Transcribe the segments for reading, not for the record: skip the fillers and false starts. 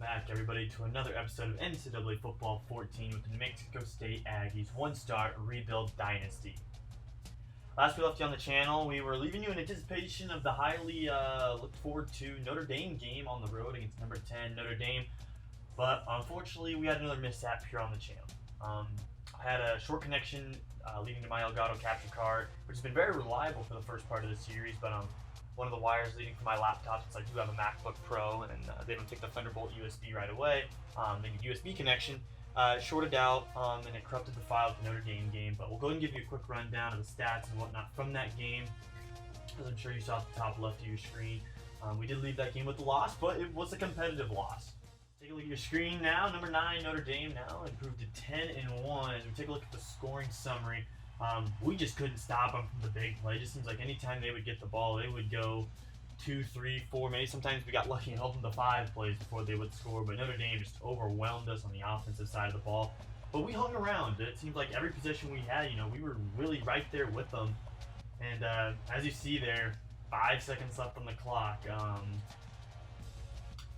back, everybody, to another episode of NCAA Football 14 with the New Mexico State Aggies one-star rebuild dynasty. Last we left you on the channel, we were leaving you in anticipation of the highly looked forward to Notre Dame game on the road against number 10 Notre Dame, but unfortunately we had another mishap here on the channel. I had a short connection leading to my Elgato capture card, which has been very reliable for the first part of the series, but one of the wires leading from my laptop, since I do have a MacBook Pro and they don't take the Thunderbolt USB right away, the USB connection shorted out and it corrupted the file of the Notre Dame game. But we'll go ahead and give you a quick rundown of the stats and whatnot from that game, as I'm sure you saw at the top left of your screen. We did leave that game with a loss, but it was a competitive loss. Take a look at your screen now. Number 9 Notre Dame now improved to 10-1. As we take a look at the scoring summary, we just couldn't stop them from the big play. It just seems like anytime they would get the ball, they would go 2, 3, 4, maybe sometimes we got lucky and held them to 5 plays before they would score. But Notre Dame just overwhelmed us on the offensive side of the ball. But we hung around. It seems like every possession we had, we were really right there with them. And as you see there, 5 seconds left on the clock.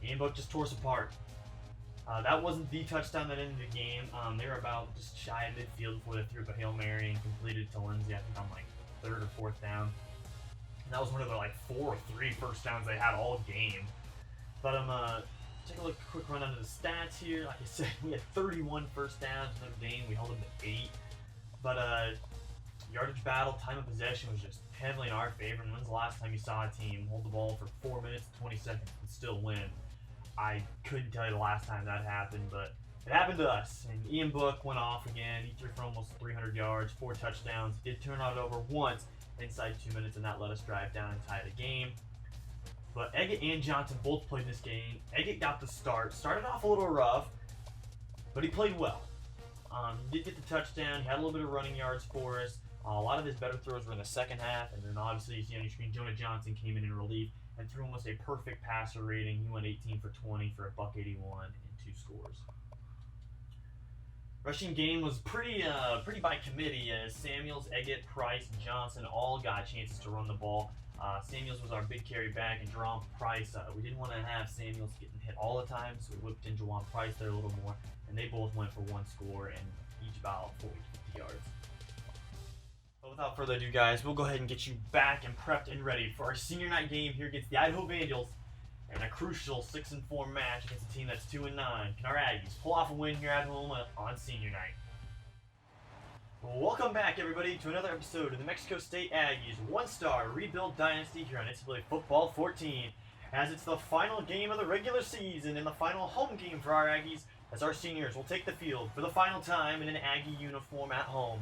Ian Book just tore us apart. That wasn't the touchdown that ended the game. They were about just shy of midfield before they threw up a Hail Mary and completed to Lindsay, I think on like 3rd or 4th down. And that was one of the 4 or 3 first downs they had all game. But take a look, quick run under the stats here. Like I said, we had 31 first downs in Notre Dame. We held them to 8. But yardage battle, time of possession was just heavily in our favor. And when's the last time you saw a team hold the ball for 4 minutes and 20 seconds and still win? I couldn't tell you the last time that happened, but it happened to us. And Ian Book went off again. He threw for almost 300 yards, 4 touchdowns. Did turn it over once inside 2 minutes, and that let us drive down and tie the game. But Eggett and Johnson both played this game. Eggett got the start. Started off a little rough, but he played well. He did get the touchdown. He had a little bit of running yards for us. A lot of his better throws were in the second half, and then obviously you see on your screen, Jonah Johnson came in relief and threw almost a perfect passer rating. He went 18 for 20 for a $181 and 2 scores. Rushing game was pretty by committee, as Samuels, Eggett, Price, and Johnson all got chances to run the ball. Samuels was our big carry back, and Jerome Price, we didn't want to have Samuels getting hit all the time, so we whipped in Jerome Price there a little more, and they both went for 1 score and each about 40 to 50 yards. But without further ado, guys, we'll go ahead and get you back and prepped and ready for our senior night game here against the Idaho Vandals and a crucial 6-4 match against a team that's 2-9. Can our Aggies pull off a win here at home on senior night? Welcome back, everybody, to another episode of the Mexico State Aggies one-star rebuild dynasty here on NCAA Football 14, as it's the final game of the regular season and the final home game for our Aggies, as our seniors will take the field for the final time in an Aggie uniform at home,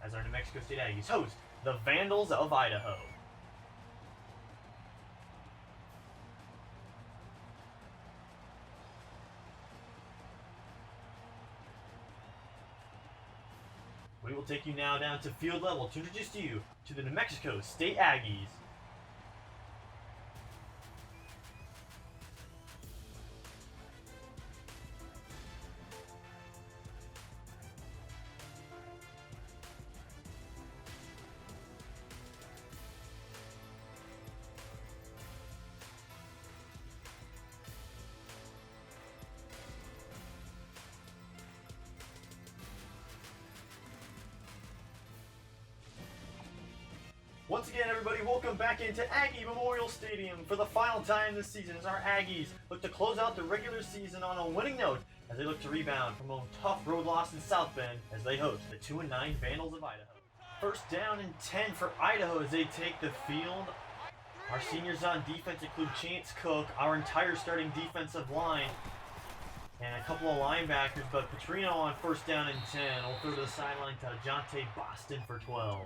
as our New Mexico State Aggies host the Vandals of Idaho. We will take you now down to field level to introduce you to the New Mexico State Aggies. Once again, everybody, welcome back into Aggie Memorial Stadium for the final time this season as our Aggies look to close out the regular season on a winning note as they look to rebound from a tough road loss in South Bend as they host the 2-9 Vandals of Idaho. First down and 10 for Idaho as they take the field. Our seniors on defense include Chance Cook, our entire starting defensive line, and a couple of linebackers, but Petrino on first down and 10 will throw to the sideline to Jonte Boston for 12.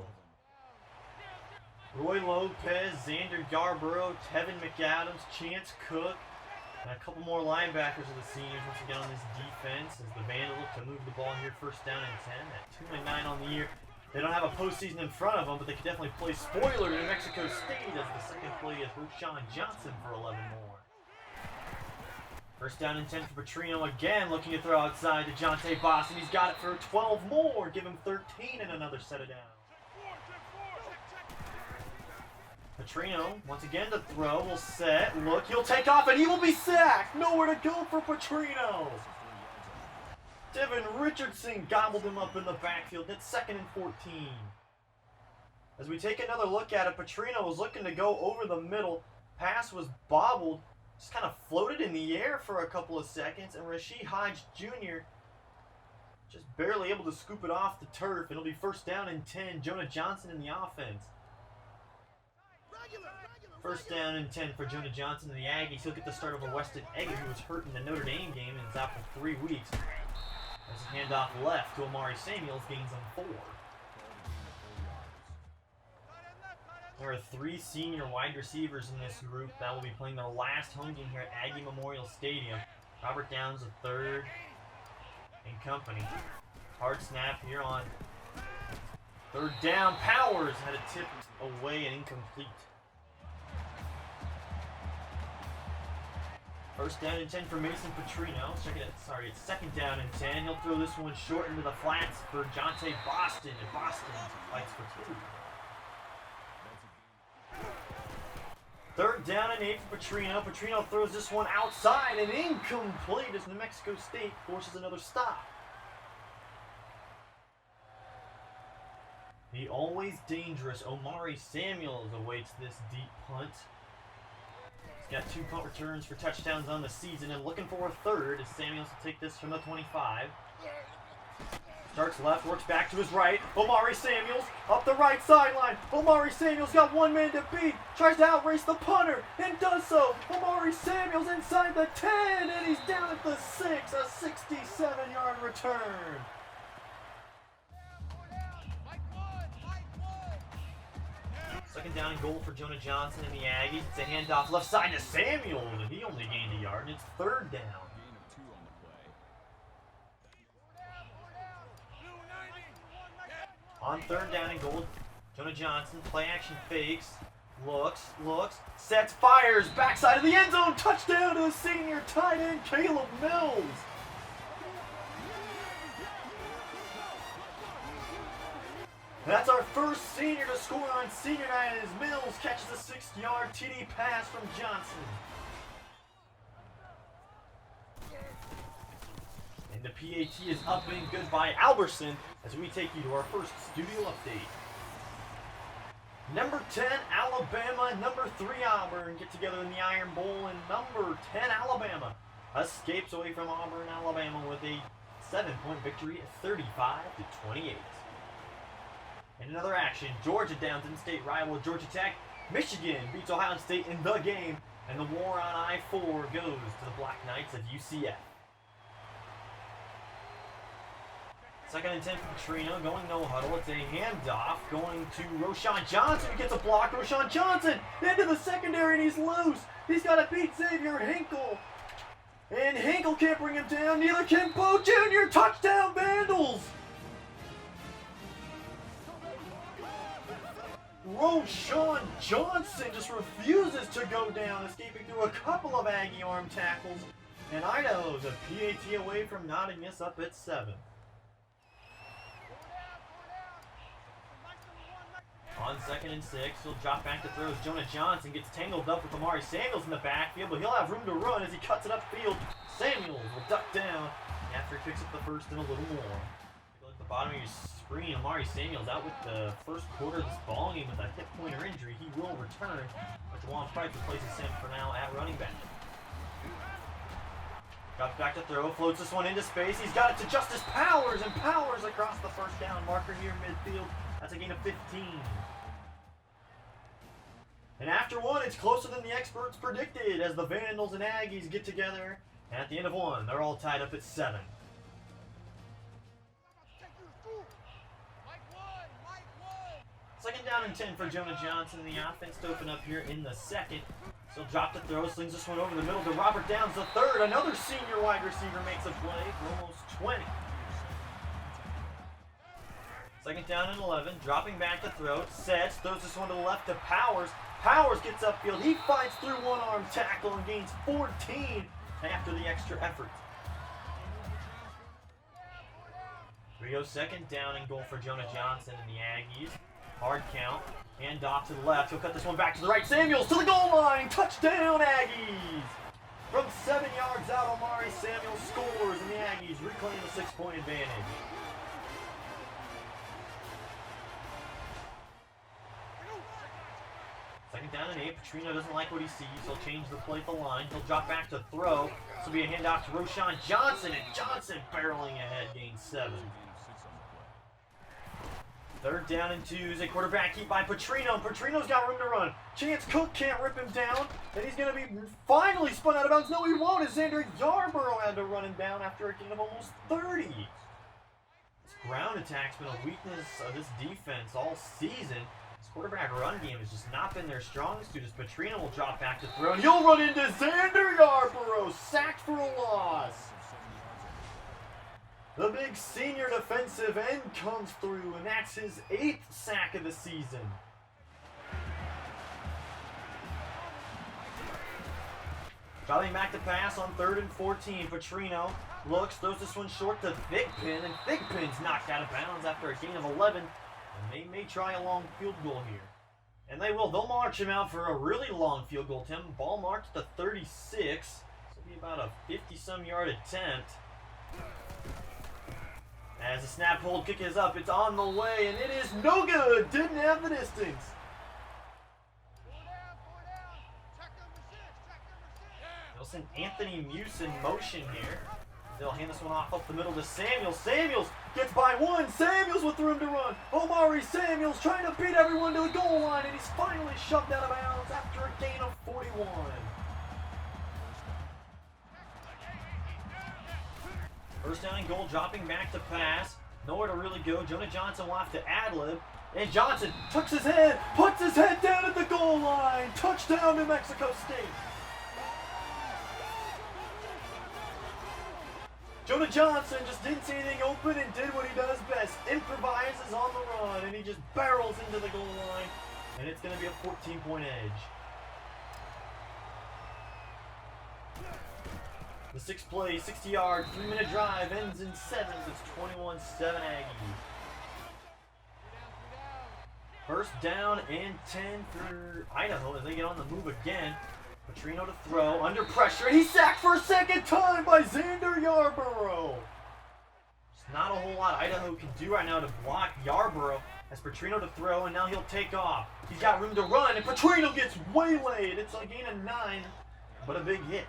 Roy Lopez, Xander Yarborough, Tevin McAdams, Chance Cook, and a couple more linebackers of the seniors once again on this defense as the Vandals look to move the ball here first down and 10 at 2-9 on the year. They don't have a postseason in front of them, but they can definitely play spoiler to New Mexico State as the second play is Roshan Johnson for 11 more. First down and 10 for Petrino again, looking to throw outside to Jonte Boston. He's got it for 12 more, give him 13 and another set of downs. Petrino, once again to throw, will set, look, he'll take off, and he will be sacked! Nowhere to go for Petrino! Devin Richardson gobbled him up in the backfield. That's 2nd and 14. As we take another look at it, Petrino was looking to go over the middle. Pass was bobbled, just kind of floated in the air for a couple of seconds, and Rasheed Hodge Jr. just barely able to scoop it off the turf. It'll be 1st down and 10. Jonah Johnson in the offense. 1st down and 10 for Jonah Johnson and the Aggies. He'll get the start over Weston Egger, who was hurt in the Notre Dame game and is out for 3 weeks. As a handoff left to Amari Samuels, gains on 4. There are 3 senior wide receivers in this group that will be playing their last home game here at Aggie Memorial Stadium. Robert Downs, the 3rd, and company. Hard snap here on 3rd down. Powers had a tip away and incomplete. 1st down and 10 for Mason Petrino. It's 2nd down and 10. He'll throw this one short into the flats for Jonte Boston, and Boston fights for 2. 3rd down and 8 for Petrino. Petrino throws this one outside and incomplete as New Mexico State forces another stop. The always dangerous Omari Samuels awaits this deep punt. He's got 2 punt returns for touchdowns on the season and looking for a 3rd as Samuels will take this from the 25. Starts left, works back to his right. Omari Samuels up the right sideline. Omari Samuels got 1 man to beat. Tries to outrace the punter and does so. Omari Samuels inside the 10 and he's down at the 6. A 67-yard return. Second down and goal for Jonah Johnson and the Aggies. It's a handoff left side to Samuels, and he only gained a yard, and it's 3rd down. On 3rd down and goal, Jonah Johnson, play action fakes, looks, sets, fires, backside of the end zone, touchdown to the senior tight end, Caleb Mills. That's our first senior to score on senior night as Mills catches a 6-yard TD pass from Johnson. And the PAT is up and good by Alberson as we take you to our first studio update. Number 10, Alabama. Number 3, Auburn get together in the Iron Bowl, and number 10, Alabama escapes away from Auburn, Alabama with a 7-point victory at 35-28. In another action, Georgia downs in-state rival Georgia Tech. Michigan beats Ohio State in the game, and the war on I-4 goes to the Black Knights of UCF. 2nd and 10 for Petrino, going no huddle. It's a handoff going to Roschon Johnson, who gets a block. Roschon Johnson into the secondary, and he's loose. He's got to beat Xavier Hinkle. And Hinkle can't bring him down. Neither can Bo Jr. Touchdown, Vandals! Roschon Johnson just refuses to go down, escaping through a couple of Aggie arm tackles. And Idaho's a PAT away from knotting this up at 7. On 2nd and 6, he'll drop back to throws. Jonah Johnson gets tangled up with Amari Samuels in the backfield, but he'll have room to run as he cuts it upfield. Samuels will duck down after he picks up the first and a little more. Look at the bottom of your screen. Amari Samuels out with the first quarter of this ball game with a hip pointer injury. He will return, but Juwan Price replaces him for now at running back. Drops back to throw, floats this one into space. He's got it to Justice Powers, and Powers across the first down marker here midfield. That's a gain of 15. And after one, it's closer than the experts predicted as the Vandals and Aggies get together. And at the end of one, they're all tied up at 7. Second down and 10 for Jonah Johnson. The offense to open up here in the 2nd. So drop the throw, slings this one over the middle to Robert Downs, the 3rd. Another senior wide receiver makes a play for almost 20. 2nd down and 11, dropping back to throw, sets, throws this one to the left to Powers. Powers gets upfield, he fights through one-arm tackle and gains 14 after the extra effort. Here we go, 2nd down and goal for Jonah Johnson and the Aggies. Hard count. Hand off to the left. He'll cut this one back to the right. Samuels to the goal line. Touchdown, Aggies! From 7 yards out, Omari Samuels scores, and the Aggies reclaim a 6-point advantage. Second down and 8. Petrino doesn't like what he sees. He'll change the play at the line. He'll drop back to throw. This will be a handoff to Roshan Johnson, and Johnson barreling ahead, gains 7. Third down and 2. A quarterback keep by Petrino. Petrino's got room to run. Chance Cook can't rip him down, and he's going to be finally spun out of bounds. No, he won't, as Xander Yarborough had to run him down after a gain of almost 30. This ground attack's been a weakness of this defense all season. This quarterback run game has just not been their strongest suit, as Petrino will drop back to throw, and he'll run into Xander Yarborough, sacked for a loss. The big senior defensive end comes through, and that's his 8th sack of the season. Dropping back to pass on 3rd and 14. Petrino looks, throws this one short to Thigpen, and Thigpen's knocked out of bounds after a gain of 11. And they may try a long field goal here. And they will. They'll march him out for a really long field goal attempt. Ball marked to 36. This will be about a 50-some yard attempt. As the snap hold kick is up, it's on the way, and it is no good. Didn't have the distance. They'll send Anthony Muse in motion here. They'll hand this one off up the middle to Samuels. Samuels gets by one. Samuels with room to run. Omari Samuels trying to beat everyone to the goal line, and he's finally shoved out of bounds after a gain of 41. First down and goal, dropping back to pass. Nowhere to really go. Jonah Johnson will have to ad-lib. And Johnson tucks his head, puts his head down at the goal line. Touchdown, New Mexico State. Jonah Johnson just didn't see anything open and did what he does best. Improvises on the run, and he just barrels into the goal line. And it's going to be a 14-point edge. The 6-play, 60-yard, 3-minute drive ends in 7th. It's 21-7 Aggies. First down and 10 for Idaho as they get on the move again. Petrino to throw, under pressure, and he's sacked for a second time by Xander Yarborough. There's not a whole lot Idaho can do right now to block Yarborough as Petrino to throw, and now he'll take off. He's got room to run, and Petrino gets waylaid. It's a gain of 9, but a big hit.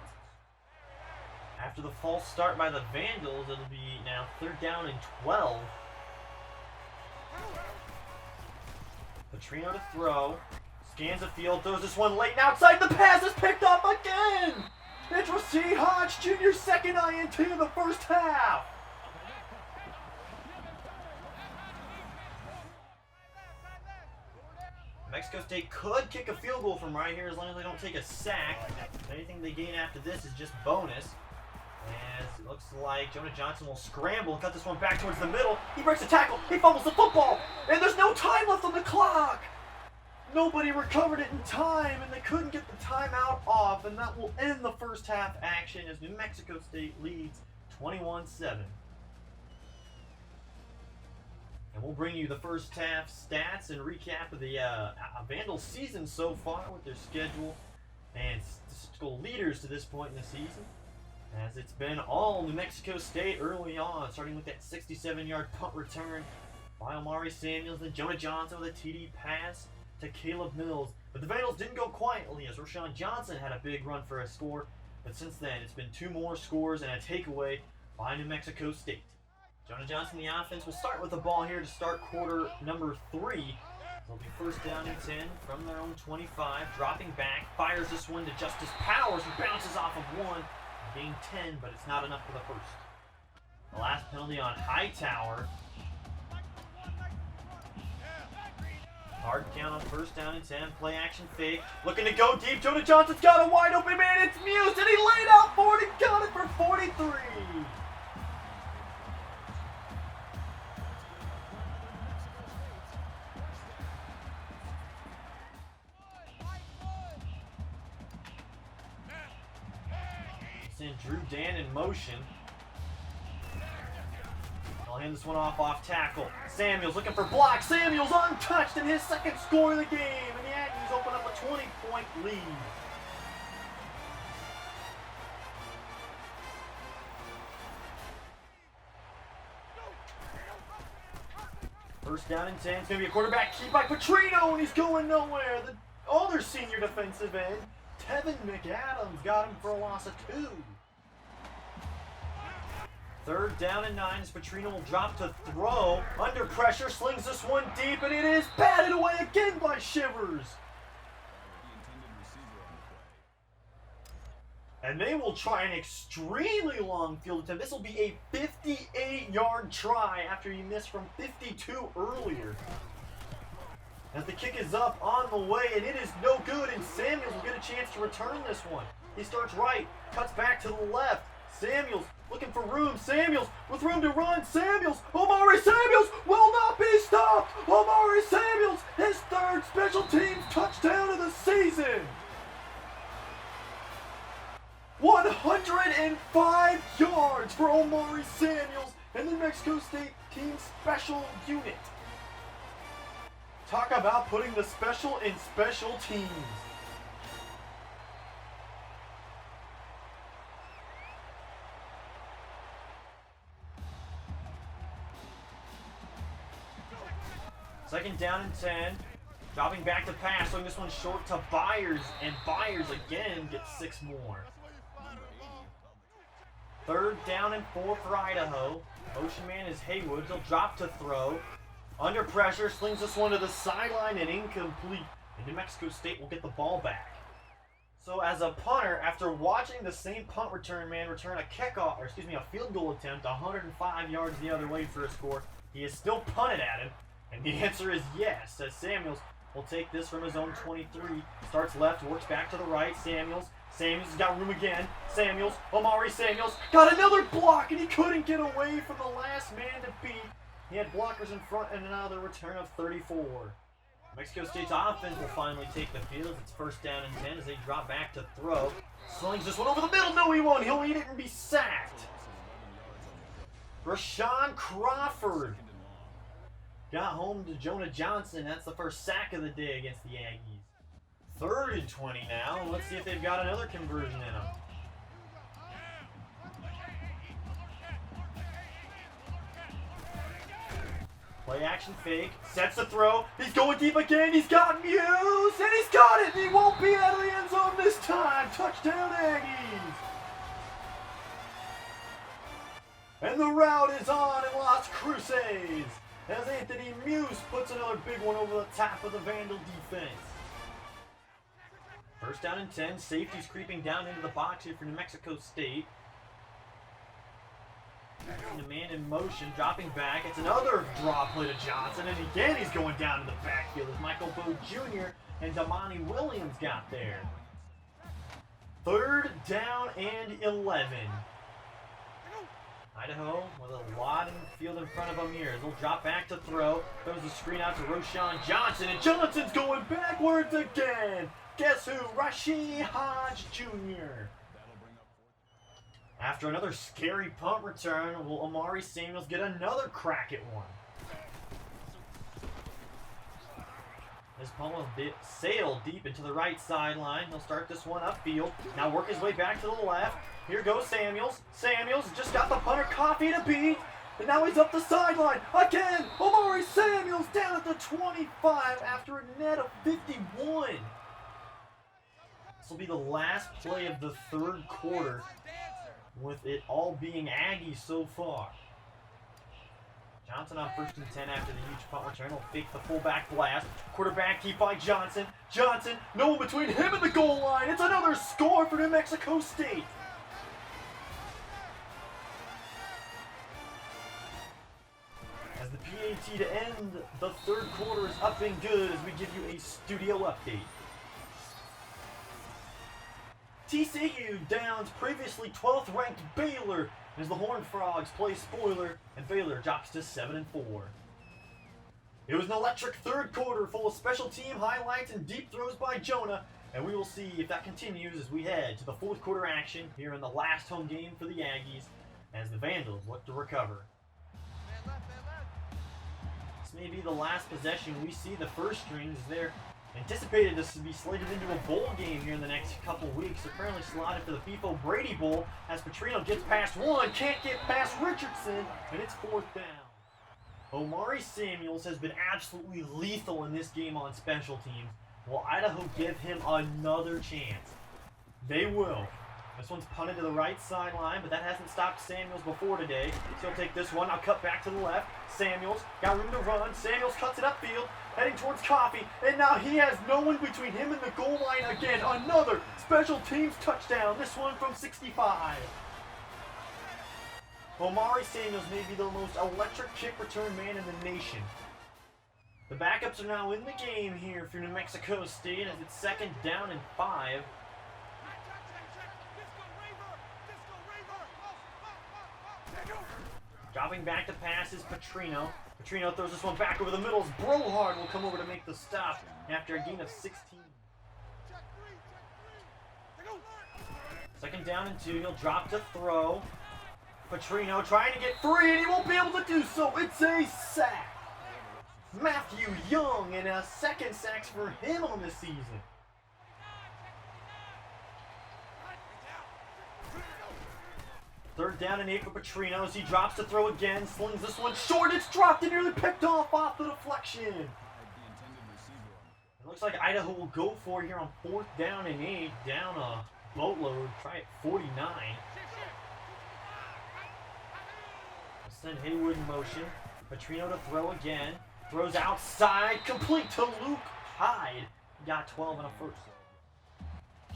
After the false start by the Vandals, it'll be now 3rd down and 12. Petrino to throw. Scans the field, throws this one late and outside. The pass is picked up again! It's Rasheed Hodge Jr.'s 2nd INT in the first half. Mexico State could kick a field goal from right here as long as they don't take a sack. Anything they gain after this is just bonus. As it looks like Jonah Johnson will scramble and cut this one back towards the middle. He breaks a tackle, he fumbles the football, and there's no time left on the clock! Nobody recovered it in time, and they couldn't get the timeout off, and that will end the first half action as New Mexico State leads 21-7. And we'll bring you the first half stats and recap of the Vandals season so far with their schedule and statistical leaders to this point in the season. As it's been all New Mexico State early on, starting with that 67-yard punt return by Omari Samuels and Jonah Johnson with a TD pass to Caleb Mills. But the Vandals didn't go quietly as Roshan Johnson had a big run for a score. But since then, it's been 2 more scores and a takeaway by New Mexico State. Jonah Johnson, the offense, will start with the ball here to start quarter number 3. It'll be first down and 10 from their own 25. Dropping back, fires this one to Justice Powers, who bounces off of 1. Gain 10, but it's not enough for the first. The last penalty on Hightower. Hard count on first down and 10. Play action fake. Looking to go deep. Jonah Johnson's got a wide open man. It's Muse, and he laid out for it and got it for 43. Send Drew Dan in motion. I'll hand this one off tackle. Samuels looking for block. Samuels untouched in his second score of the game. And the Aggies open up a 20-point lead. First down and 10. It's going to be a quarterback keep by Petrino, and he's going nowhere. The other senior defensive end, Tevin McAdams, got him for a loss of 2. Third down and 9 as Petrino will drop to throw. Under pressure, slings this one deep, and it is batted away again by Shivers. And they will try an extremely long field attempt. This will be a 58-yard try after he missed from 52 earlier. As the kick is up on the way, and it is no good, and Samuels will get a chance to return this one. He starts right, cuts back to the left. Samuels looking for room. Samuels with room to run. Samuels, Omari Samuels will not be stopped. Omari Samuels, his third special teams touchdown of the season. 105 yards for Omari Samuels and the New Mexico State team special unit. Talk about putting the special in special teams. Second down and 10. Dropping back to pass, throwing this one short to Byers, and Byers again gets 6 more. Third down and 4 for Idaho. Ocean man is Haywood. He'll drop to throw. Under pressure, slings this one to the sideline and incomplete. And New Mexico State will get the ball back. So as a punter, after watching the same punt return man return a field goal attempt 105 yards the other way for a score, he is still punted at him. And the answer is yes, as Samuels will take this from his own 23. Starts left, works back to the right. Samuels has got room again. Omari Samuels got another block, and he couldn't get away from the last man to beat. He had blockers in front, and another return of 34. Mexico State's offense will finally take the field. It's first down and 10 as they drop back to throw. Slings this one over the middle. No, he won't. He'll eat it and be sacked. Rashawn Crawford got home to Jonah Johnson. That's the first sack of the day against the Aggies. 3rd and 20 now. Let's see if they've got another conversion in them. Play action fake. Sets the throw. He's going deep again. He's got Muse. And he's got it. He won't be out of the end zone this time. Touchdown Aggies. And the route is on in Las Cruces as Anthony Muse puts another big one over the top of the Vandal defense. First down and 10. Safety's creeping down into the box here for New Mexico State. And the man in motion, dropping back. It's another draw play to Johnson, and again he's going down to the backfield as Michael Bowe Jr. and Damani Williams got there. 3rd down and 11. Idaho with a lot in the field in front of them here. They'll drop back to throw. Throws the screen out to Roshan Johnson, and Johnson's going backwards again. Guess who? Rasheed Hodge Jr. After another scary punt return, will Omari Samuels get another crack at one? This punt will sail deep into the right sideline. He'll start this one upfield. Now work his way back to the left. Here goes Samuels. Samuels just got the punter coffee to beat. And now he's up the sideline. Again, Omari Samuels down at the 25 after a net of 51. This will be the last play of the 3rd quarter, with it all being Aggies so far. Johnson on 1st and 10 after the huge punt return. Will fake the fullback blast. Quarterback keep by Johnson. Johnson, no one between him and the goal line. It's another score for New Mexico State. As the PAT to end the 3rd quarter is up and good as we give you a studio update. TCU downs previously 12th ranked Baylor as the Horned Frogs play spoiler and Baylor drops to 7-4. It was an electric 3rd quarter full of special team highlights and deep throws by Jonah, and we will see if that continues as we head to the 4th quarter action here in the last home game for the Aggies as the Vandals look to recover. may be the last possession we see the first strings. They're anticipated to be slated into a bowl game here in the next couple weeks. They're currently slotted for the FIFO Brady Bowl as Petrino gets past one, can't get past Richardson, and it's 4th down. Omari Samuels has been absolutely lethal in this game on special teams. Will Idaho give him another chance? They will. This one's punted to the right sideline, but that hasn't stopped Samuels before today. So he'll take this one. I'll cut back to the left. Samuels got room to run. Samuels cuts it upfield, heading towards Coffee. And now he has no one between him and the goal line again. Another special teams touchdown. This one from 65. Omari Samuels may be the most electric kick return man in the nation. The backups are now in the game here for New Mexico State as it's 2nd down and 5. Dropping back to pass is Petrino. Petrino throws this one back over the middle. Brohard will come over to make the stop after a gain of 16. 2nd down and 2. He'll drop to throw. Petrino trying to get free, and he won't be able to do so. It's a sack. Matthew Young, and a 2nd sack for him on the season. Third down and 8 for Petrino as he drops to throw again. Slings this one short. It's dropped and nearly picked off the deflection. It looks like Idaho will go for it here on 4th down and 8. Down a boatload. Try at 49. Send Haywood in motion. Petrino to throw again. Throws outside. Complete to Luke Hyde. Got 12 and a first.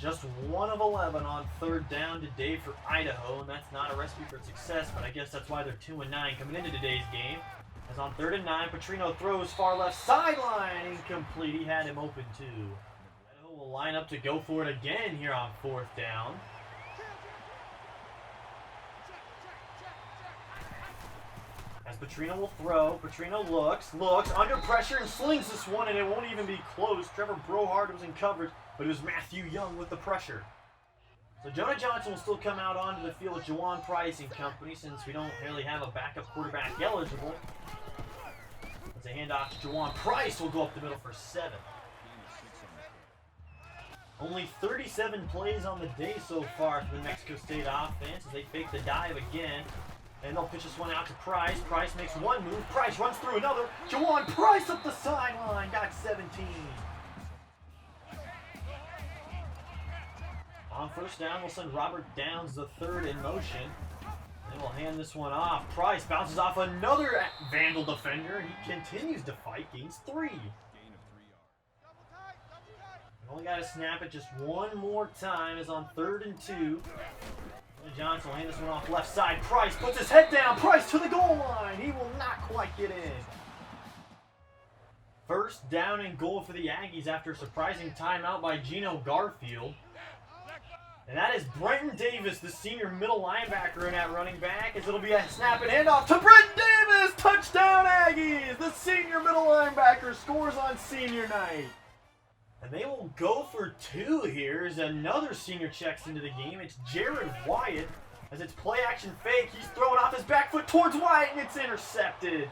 Just 1 of 11 on 3rd down today for Idaho, and that's not a recipe for success, but I guess that's why they're 2-9 coming into today's game. As on 3rd and 9, Petrino throws far left sideline, incomplete. He had him open too. Idaho will line up to go for it again here on 4th down. As Petrino will throw, Petrino looks, under pressure and slings this one, and it won't even be close. Trevor Brohard was in coverage, but it was Matthew Young with the pressure. So Jonah Johnson will still come out onto the field with Juwan Price and company since we don't really have a backup quarterback eligible. As a handoff to Juwan Price will go up the middle for 7. Only 37 plays on the day so far for the New Mexico State offense as they fake the dive again. And they'll pitch this one out to Price. Price makes one move. Price runs through another. Juwan Price up the sideline. Got 17. On 1st down, we'll send Robert Downs III in motion. And we'll hand this one off. Price bounces off another Vandal defender. He continues to fight. Gains 3. Only got to snap it just one more time as on 3rd and 2. Johnson will hand this one off left side. Price puts his head down. Price to the goal line. He will not quite get in. 1st down and goal for the Aggies after a surprising timeout by Gino Garfield. And that is Brenton Davis, the senior middle linebacker in at running back, as it'll be a snap and handoff to Brenton Davis. Touchdown Aggies. The senior middle linebacker scores on senior night. And they will go for 2 here as another senior checks into the game. It's Jared Wyatt. As it's play action fake, he's throwing off his back foot towards Wyatt and it's intercepted.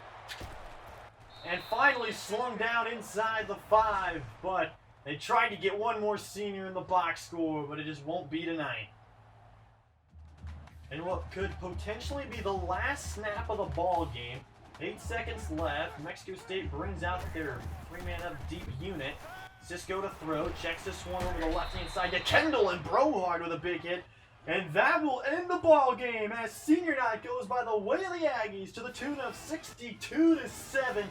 And finally slung down inside the 5, but they tried to get one more senior in the box score, but it just won't be tonight. And what could potentially be the last snap of the ball game. 8 seconds left. Mexico State brings out their 3-man up deep unit. Cisco to throw, checks this one over the left-hand side to Kendall and Brohard with a big hit. And that will end the ball game as senior night goes by the way of the Aggies to the tune of 62-7.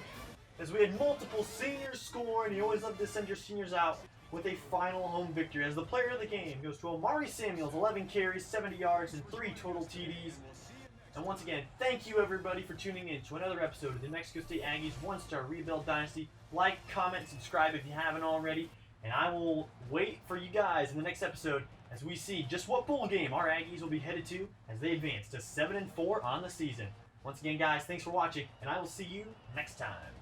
As we had multiple seniors score, and you always love to send your seniors out with a final home victory. As the player of the game goes to Omari Samuels, 11 carries, 70 yards, and 3 total TDs. And once again, thank you everybody for tuning in to another episode of the New Mexico State Aggies 1-Star Rebuild Dynasty. Like, comment, subscribe if you haven't already. And I will wait for you guys in the next episode as we see just what bowl game our Aggies will be headed to as they advance to 7-4 on the season. Once again, guys, thanks for watching, and I will see you next time.